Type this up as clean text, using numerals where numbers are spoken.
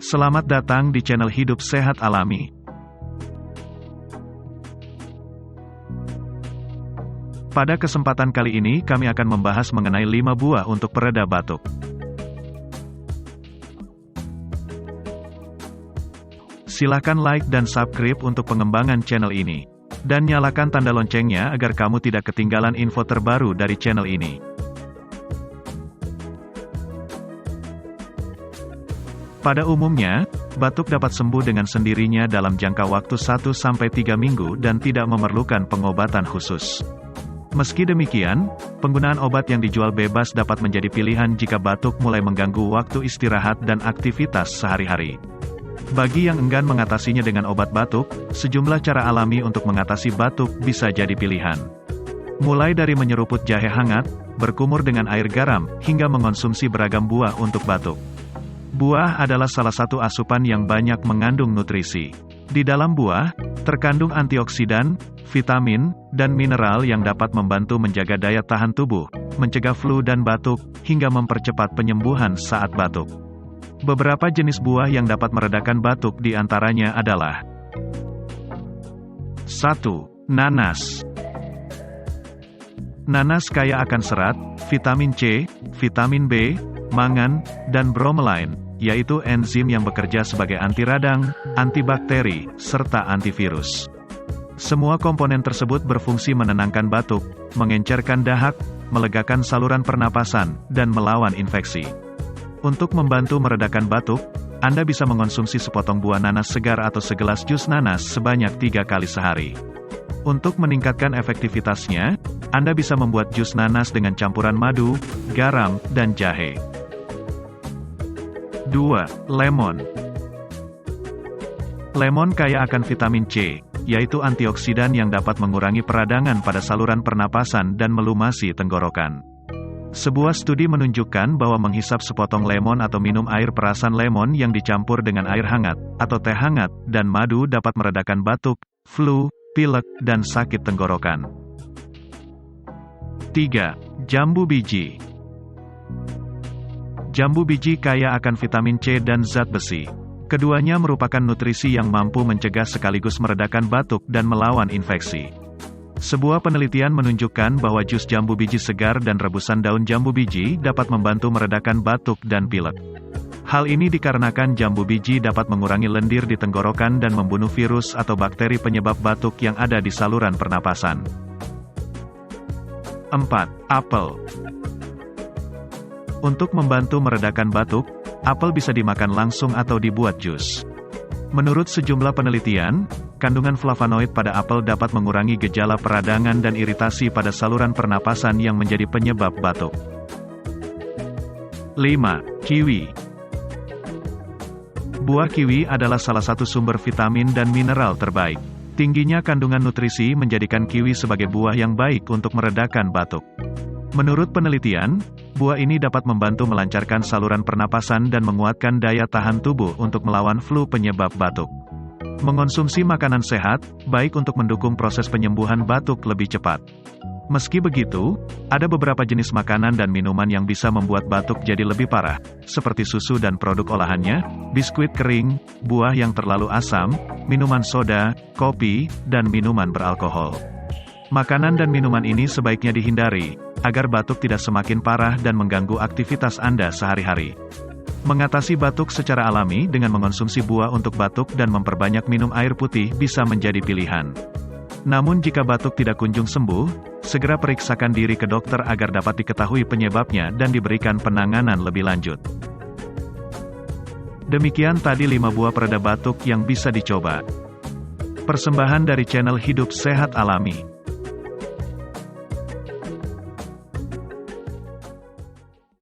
Selamat datang di channel Hidup Sehat Alami. Pada kesempatan kali ini kami akan membahas mengenai 5 buah untuk pereda batuk. Silakan like dan subscribe untuk pengembangan channel ini. Dan nyalakan tanda loncengnya agar kamu tidak ketinggalan info terbaru dari channel ini. Pada umumnya, batuk dapat sembuh dengan sendirinya dalam jangka waktu 1-3 minggu dan tidak memerlukan pengobatan khusus. Meski demikian, penggunaan obat yang dijual bebas dapat menjadi pilihan jika batuk mulai mengganggu waktu istirahat dan aktivitas sehari-hari. Bagi yang enggan mengatasinya dengan obat batuk, sejumlah cara alami untuk mengatasi batuk bisa jadi pilihan. Mulai dari menyeruput jahe hangat, berkumur dengan air garam, hingga mengonsumsi beragam buah untuk batuk. Buah adalah salah satu asupan yang banyak mengandung nutrisi. Di dalam buah, terkandung antioksidan, vitamin, dan mineral yang dapat membantu menjaga daya tahan tubuh, mencegah flu dan batuk, hingga mempercepat penyembuhan saat batuk. Beberapa jenis buah yang dapat meredakan batuk di antaranya adalah 1. Nanas. Nanas kaya akan serat, vitamin C, vitamin B, mangan, dan bromelain, yaitu enzim yang bekerja sebagai anti radang, antibakteri, serta antivirus. Semua komponen tersebut berfungsi menenangkan batuk, mengencerkan dahak, melegakan saluran pernapasan, dan melawan infeksi. Untuk membantu meredakan batuk, Anda bisa mengonsumsi sepotong buah nanas segar atau segelas jus nanas sebanyak 3 kali sehari. Untuk meningkatkan efektivitasnya, Anda bisa membuat jus nanas dengan campuran madu, garam, dan jahe. 2. Lemon. Lemon kaya akan vitamin C, yaitu antioksidan yang dapat mengurangi peradangan pada saluran pernapasan dan melumasi tenggorokan. Sebuah studi menunjukkan bahwa menghisap sepotong lemon atau minum air perasan lemon yang dicampur dengan air hangat, atau teh hangat, dan madu dapat meredakan batuk, flu, pilek, dan sakit tenggorokan. 3. Jambu biji. Jambu biji kaya akan vitamin C dan zat besi. Keduanya merupakan nutrisi yang mampu mencegah sekaligus meredakan batuk dan melawan infeksi. Sebuah penelitian menunjukkan bahwa jus jambu biji segar dan rebusan daun jambu biji dapat membantu meredakan batuk dan pilek. Hal ini dikarenakan jambu biji dapat mengurangi lendir di tenggorokan dan membunuh virus atau bakteri penyebab batuk yang ada di saluran pernapasan. 4. Apel. Untuk membantu meredakan batuk, apel bisa dimakan langsung atau dibuat jus. Menurut sejumlah penelitian, kandungan flavonoid pada apel dapat mengurangi gejala peradangan dan iritasi pada saluran pernapasan yang menjadi penyebab batuk. 5. Kiwi. Buah kiwi adalah salah satu sumber vitamin dan mineral terbaik. Tingginya kandungan nutrisi menjadikan kiwi sebagai buah yang baik untuk meredakan batuk. Menurut penelitian, buah ini dapat membantu melancarkan saluran pernapasan dan menguatkan daya tahan tubuh untuk melawan flu penyebab batuk. Mengonsumsi makanan sehat, baik untuk mendukung proses penyembuhan batuk lebih cepat. Meski begitu, ada beberapa jenis makanan dan minuman yang bisa membuat batuk jadi lebih parah, seperti susu dan produk olahannya, biskuit kering, buah yang terlalu asam, minuman soda, kopi, dan minuman beralkohol. Makanan dan minuman ini sebaiknya dihindari, agar batuk tidak semakin parah dan mengganggu aktivitas Anda sehari-hari. Mengatasi batuk secara alami dengan mengonsumsi buah untuk batuk dan memperbanyak minum air putih bisa menjadi pilihan. Namun jika batuk tidak kunjung sembuh, segera periksakan diri ke dokter agar dapat diketahui penyebabnya dan diberikan penanganan lebih lanjut. Demikian tadi 5 buah pereda batuk yang bisa dicoba. Persembahan dari channel Hidup Sehat Alami.